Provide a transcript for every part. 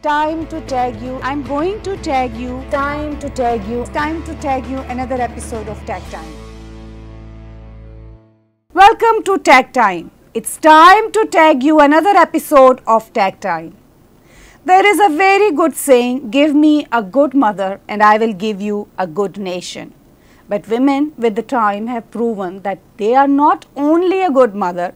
Time to tag you. I'm going to tag you. Time to tag you. It's time to tag you another episode of Tag Time. Welcome to Tag Time. It's time to tag you another episode of Tag Time. There is a very good saying, give me a good mother and I will give you a good nation. But women with the time have proven that they are not only a good mother,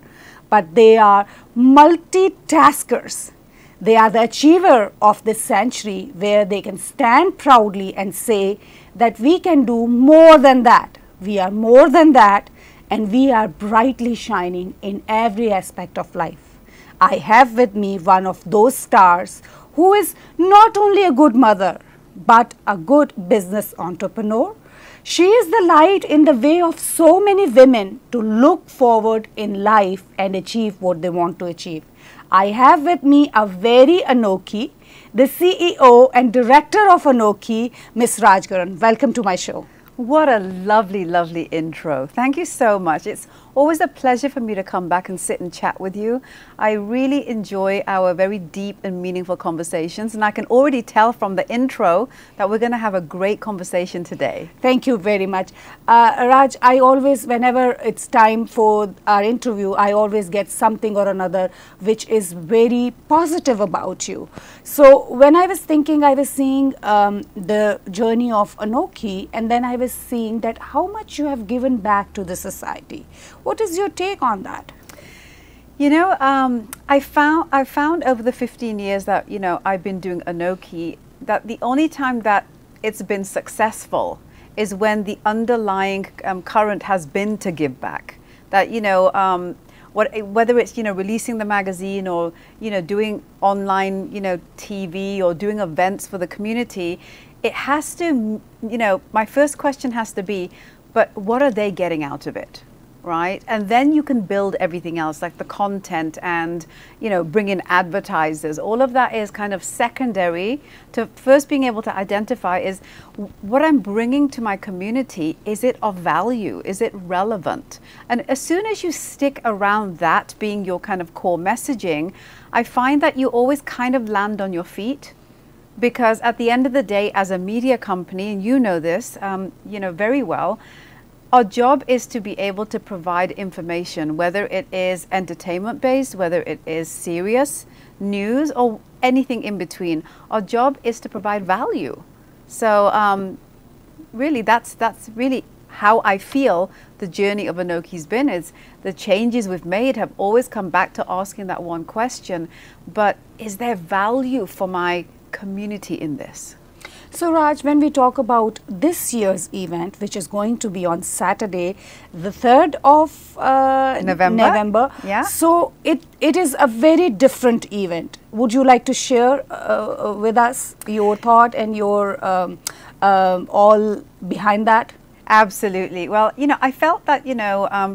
but they are multitaskers. They are the achiever of this century where they can stand proudly and say that we can do more than that. We are more than that and we are brightly shining in every aspect of life. I have with me one of those stars who is not only a good mother but a good business entrepreneur. She is the light in the way of so many women to look forward in life and achieve what they want to achieve. I have with me a very Anokhi, the CEO and director of Anokhi, Miss Raj Girn. Welcome to my show. What a lovely, lovely intro. Thank you so much. It's always a pleasure for me to come back and sit and chat with you. I really enjoy our very deep and meaningful conversations, and I can already tell from the intro that we're going to have a great conversation today. Thank you very much. Raj, I always, whenever it's time for our interview, I always get something or another which is very positive about you. So when I was thinking, I was seeing the journey of Anokhi, and then I was seeing that how much you have given back to the society. What is your take on that? You know, I found over the 15 years that, I've been doing Anokhi, that the only time that it's been successful is when the underlying current has been to give back. That, whether it's, releasing the magazine or, doing online, TV or doing events for the community, it has to, my first question has to be, but what are they getting out of it? Right? And then you can build everything else like the content and, bring in advertisers. All of that is kind of secondary to first being able to identify is what I'm bringing to my community. Is it of value? Is it relevant? And as soon as you stick around that being your kind of core messaging, I find that you always kind of land on your feet. Because at the end of the day, as a media company, and you know this, very well, our job is to be able to provide information, whether it is entertainment-based, whether it is serious news, or anything in between. Our job is to provide value. So really, that's really how I feel the journey of Anokhi's been. Is the changes we've made have always come back to asking that one question, but is there value for my community in this? So Raj, when we talk about this year's event, which is going to be on Saturday, the 3rd of November. Yeah. So it is a very different event. Would you like to share with us your thought and your all behind that? Absolutely. Well, I felt that,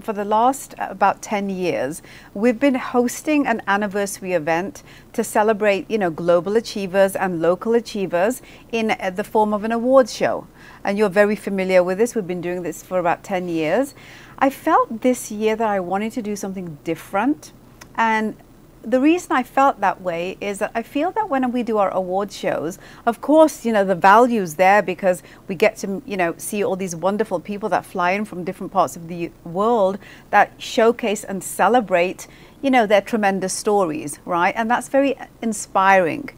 for the last about 10 years, we've been hosting an anniversary event to celebrate, global achievers and local achievers in the form of an awards show. And you're very familiar with this. We've been doing this for about 10 years. I felt this year that I wanted to do something different. And the reason I felt that way is that I feel that when we do our award shows, of course, the value's there because we get to, see all these wonderful people that fly in from different parts of the world that showcase and celebrate, their tremendous stories, right? And that's very inspiring.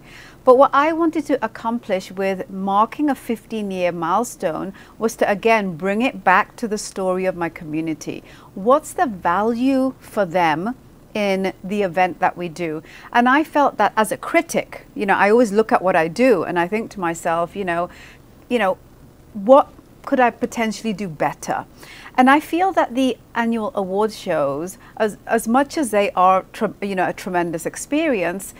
But what I wanted to accomplish with marking a 15-year milestone was to, again, bring it back to the story of my community. What's the value for them in the event that we do? And I felt that as a critic, I always look at what I do and I think to myself, what could I potentially do better? And I feel that the annual award shows, as much as they are, a tremendous experience,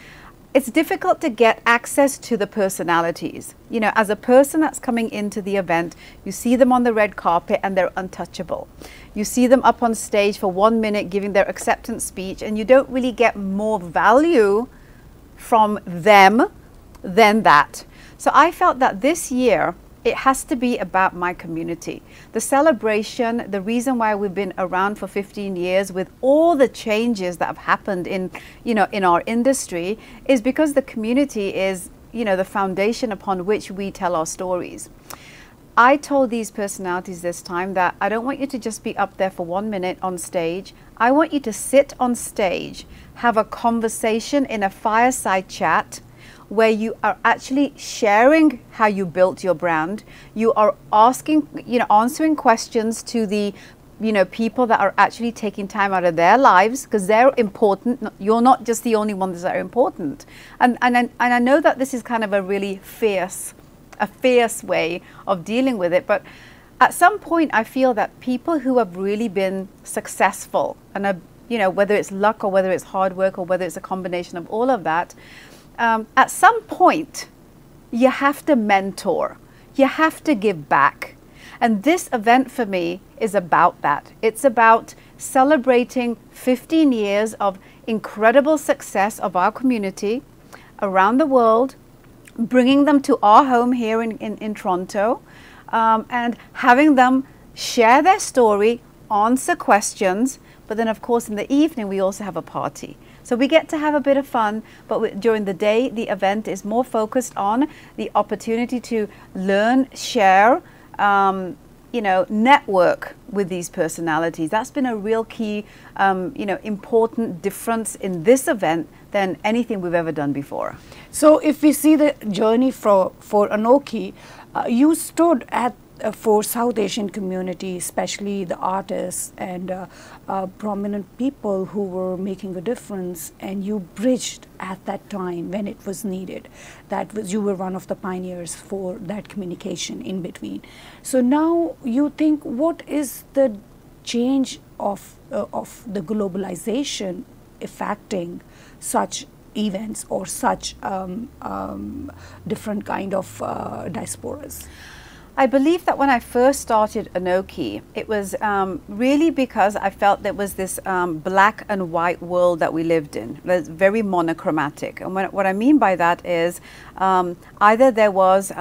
it's difficult to get access to the personalities. As a person that's coming into the event, you see them on the red carpet and they're untouchable. You see them up on stage for 1 minute giving their acceptance speech, and you don't really get more value from them than that. So I felt that this year, it has to be about my community. The celebration, the reason why we've been around for 15 years with all the changes that have happened in, in our industry is because the community is the foundation upon which we tell our stories. I told these personalities this time that I don't want you to just be up there for 1 minute on stage. I want you to sit on stage, have a conversation in a fireside chat where you are actually sharing how you built your brand. You are asking, answering questions to the people that are actually taking time out of their lives, because they're important. You're not just the only ones that are important. And I know that this is kind of a really fierce way of dealing with it, but at some point I feel that people who have really been successful, and whether it's luck or whether it's hard work or whether it's a combination of all of that, at some point you have to mentor, you have to give back. And this event for me is about that. It's about celebrating 15 years of incredible success of our community around the world, bringing them to our home here in Toronto, and having them share their story, answer questions, but then of course in the evening we also have a party. So we get to have a bit of fun, but during the day the event is more focused on the opportunity to learn, share, network with these personalities. That's been a real key, important difference in this event than anything we've ever done before. So if we see the journey for Anokhi, you stood for South Asian community, especially the artists and prominent people who were making a difference, and you bridged at that time when it was needed. You were one of the pioneers for that communication in between. So now you think, what is the change of the globalization affecting such events or such different kind of diasporas? I believe that when I first started Anokhi, it was really because I felt there was this black and white world that we lived in. It was very monochromatic. And what I mean by that is either there was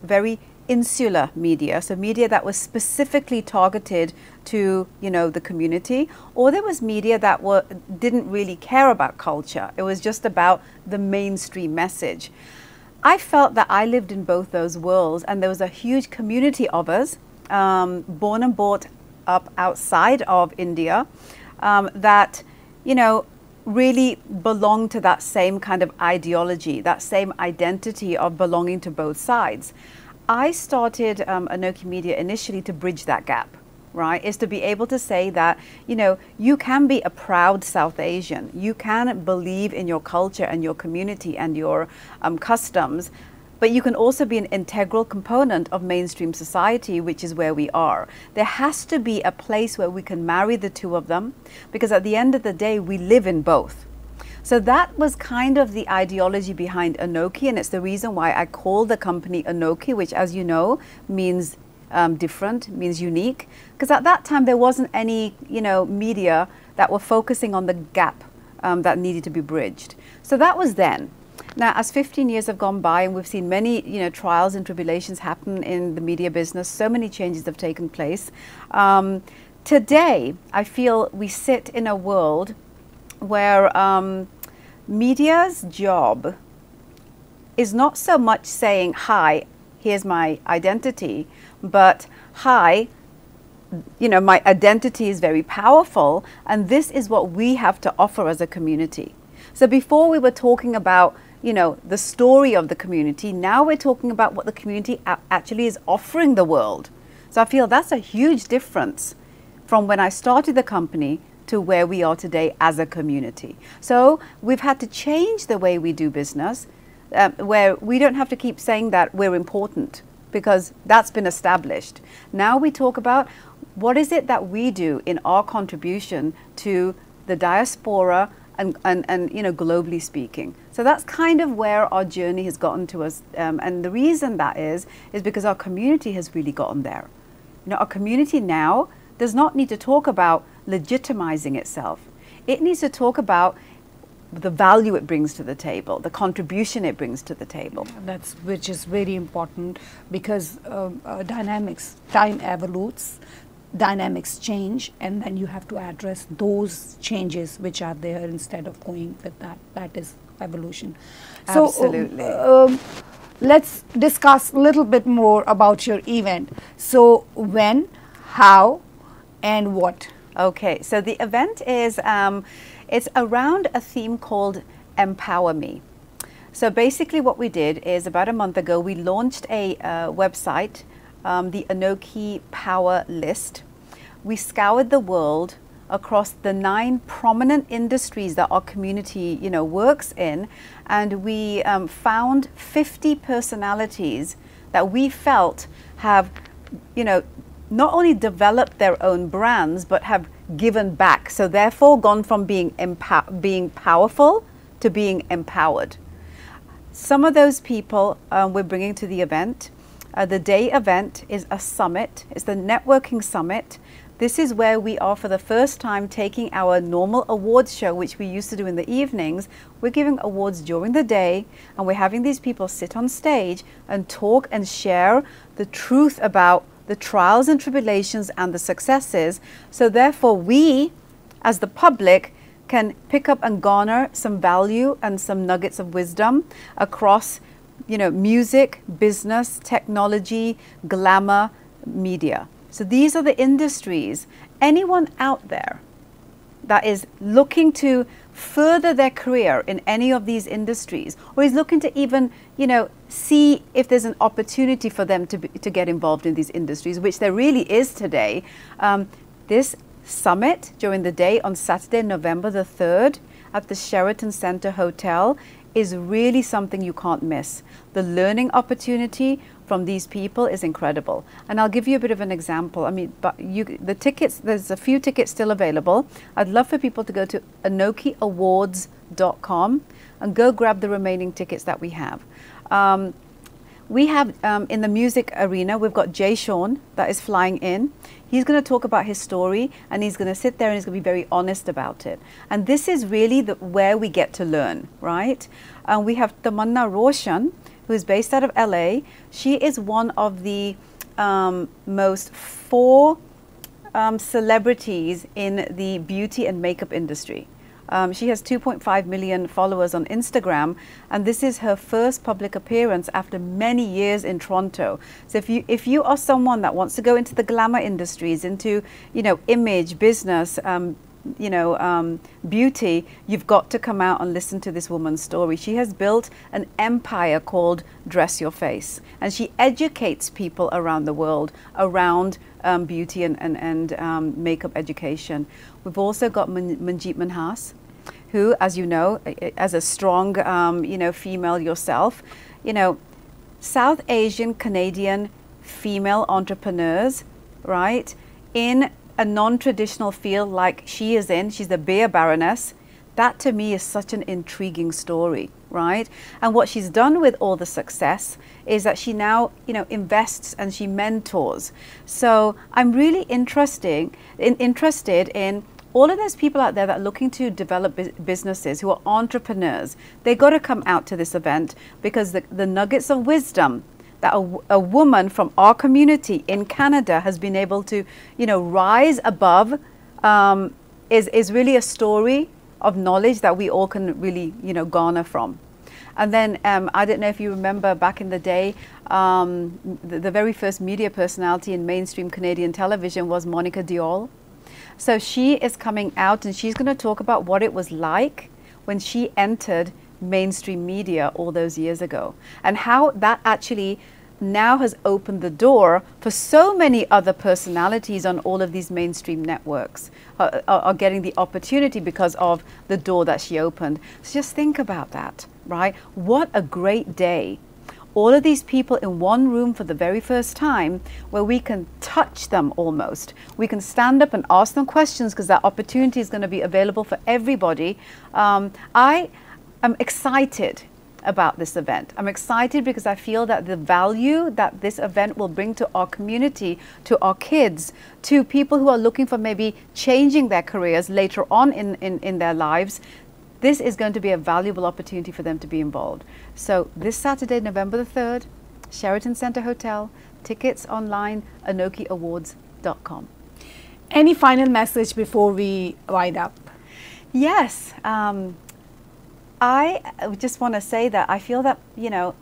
very insular media, so media that was specifically targeted to the community, or there was media that didn't really care about culture. It was just about the mainstream message. I felt that I lived in both those worlds, and there was a huge community of us, born and brought up outside of India, that really belonged to that same kind of ideology, that same identity of belonging to both sides. I started Anokhi Media initially to bridge that gap, right? Is to be able to say that, you can be a proud South Asian. You can believe in your culture and your community and your customs, but you can also be an integral component of mainstream society, which is where we are. There has to be a place where we can marry the two of them, because at the end of the day, we live in both. So that was kind of the ideology behind Anokhi, and it's the reason why I call the company Anokhi, which, as you know, means different, means unique, because at that time there wasn't any media that were focusing on the gap that needed to be bridged. So that was then. Now, as 15 years have gone by, and we've seen many trials and tribulations happen in the media business, so many changes have taken place. Today I feel we sit in a world where media's job is not so much saying, hi, here's my identity, but hi, my identity is very powerful, and this is what we have to offer as a community. So before we were talking about, the story of the community, now we're talking about what the community actually is offering the world. So I feel that's a huge difference from when I started the company to where we are today as a community. So we've had to change the way we do business, where we don't have to keep saying that we're important, because that's been established. Now we talk about what is it that we do in our contribution to the diaspora and globally speaking. So that's kind of where our journey has gotten to us, and the reason that is because our community has really gotten there. Our community now does not need to talk about legitimizing itself. It needs to talk about the value it brings to the table, the contribution it brings to the table. Which is very important, because dynamics, time evolves, dynamics change, and then you have to address those changes which are there instead of going with that. That is evolution. Absolutely. So, let's discuss a little bit more about your event. So when, how, and what? Okay, so the event is, it's around a theme called Empower Me. So basically what we did is about a month ago, we launched a website, the Anokhi Power List. We scoured the world across the 9 prominent industries that our community, works in, and we found 50 personalities that we felt have, not only developed their own brands, but have given back. So therefore gone from being powerful to being empowered. Some of those people we're bringing to the event. The day event is a summit. It's the networking summit. This is where we are for the first time taking our normal awards show, which we used to do in the evenings. We're giving awards during the day, and we're having these people sit on stage and talk and share the truth about the trials and tribulations and the successes. So therefore we, as the public, can pick up and garner some value and some nuggets of wisdom across, music, business, technology, glamour, media. So these are the industries. Anyone out there that is looking to further their career in any of these industries, or is looking to even, see if there's an opportunity for them to get involved in these industries, which there really is today. This summit during the day on Saturday, November the 3rd at the Sheraton Center Hotel is really something you can't miss. The learning opportunity from these people is incredible. And I'll give you a bit of an example. The tickets, there's a few tickets still available. I'd love for people to go to anokhiawards.com and go grab the remaining tickets that we have. We have in the music arena, we've got Jay Sean that is flying in. He's going to talk about his story, and he's going to sit there and he's going to be very honest about it. And this is really where we get to learn, right? We have Tamanna Roshan, who is based out of LA. She is one of the most 4 celebrities in the beauty and makeup industry. She has 2.5 million followers on Instagram, and this is her first public appearance after many years in Toronto. So if you are someone that wants to go into the glamour industries, into image, business, beauty, you've got to come out and listen to this woman's story. She has built an empire called Dress Your Face, and she educates people around the world around beauty and makeup education. We've also got Manjeet Manhas, who, as you know, as a strong, female yourself, South Asian Canadian female entrepreneurs, right, in a non-traditional field like she is in. She's the beer baroness. That to me is such an intriguing story, right? And what she's done with all the success is that she now, invests and she mentors. So I'm really interested in all of those people out there that are looking to develop businesses, who are entrepreneurs. They got to come out to this event, because the nuggets of wisdom that a woman from our community in Canada has been able to, rise above, is really a story of knowledge that we all can really, garner from. And then I don't know if you remember back in the day, the very first media personality in mainstream Canadian television was Monica Diol. So she is coming out and she's going to talk about what it was like when she entered mainstream media all those years ago, and how that actually now has opened the door for so many other personalities on all of these mainstream networks are getting the opportunity because of the door that she opened. So just think about that, right? What a great day. All of these people in one room for the very first time, where we can touch them almost. We can stand up and ask them questions, because that opportunity is going to be available for everybody. I am excited about this event. I'm excited because I feel that the value that this event will bring to our community, to our kids, to people who are looking for maybe changing their careers later on in their lives, this is going to be a valuable opportunity for them to be involved. So this Saturday, November the 3rd, Sheraton Center Hotel, tickets online, anokhiawards.com. Any final message before we wind up? Yes. I just want to say that I feel that,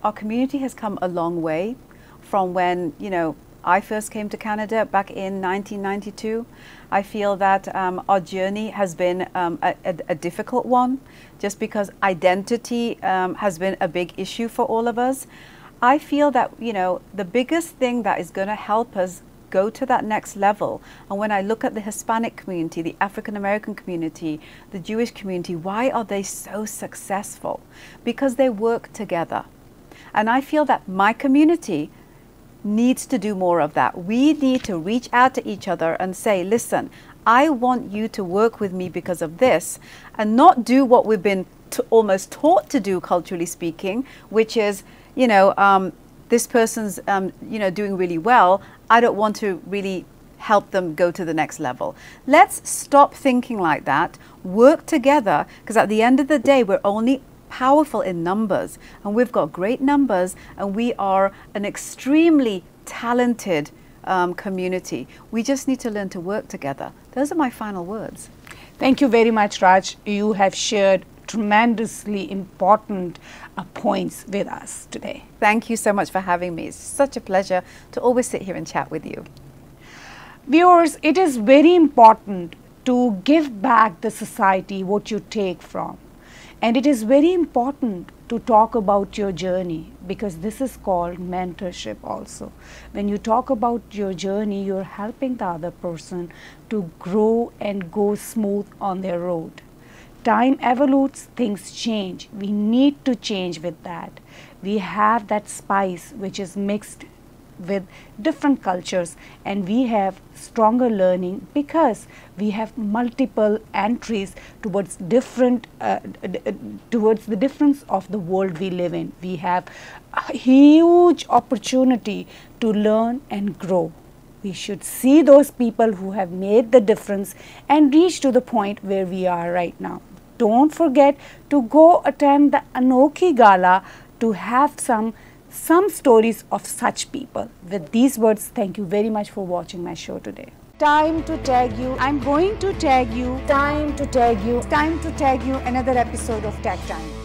our community has come a long way from when, I first came to Canada back in 1992. I feel that our journey has been a difficult one, just because identity has been a big issue for all of us. I feel that, the biggest thing that is going to help us go to that next level, and when I look at the Hispanic community, the African American community, the Jewish community, why are they so successful? Because they work together. And I feel that my community needs to do more of that. We need to reach out to each other and say, listen, I want you to work with me because of this, and not do what we've been almost taught to do, culturally speaking, which is, this person's, doing really well. I don't want to really help them go to the next level. Let's stop thinking like that, work together, because at the end of the day, we're only powerful in numbers, and we've got great numbers, and we are an extremely talented community. We just need to learn to work together. Those are my final words. Thank you very much, Raj. You have shared tremendously important points with us today. Thank you so much for having me. It's such a pleasure to always sit here and chat with you. Viewers, it is very important to give back the society what you take from. And it is very important to talk about your journey, because this is called mentorship also. When you talk about your journey, you're helping the other person to grow and go smooth on their road. Time evolves, things change. We need to change with that. We have that spice which is mixed with different cultures, and we have stronger learning because we have multiple entries towards different towards the difference of the world we live in. We have a huge opportunity to learn and grow. We should see those people who have made the difference and reach to the point where we are right now. Don't forget to go attend the Anokhi Gala to have some stories of such people. With these words, thank you very much for watching my show today. Time to tag you. I'm going to tag you. Time to tag you. Time to tag you another episode of Tag Time.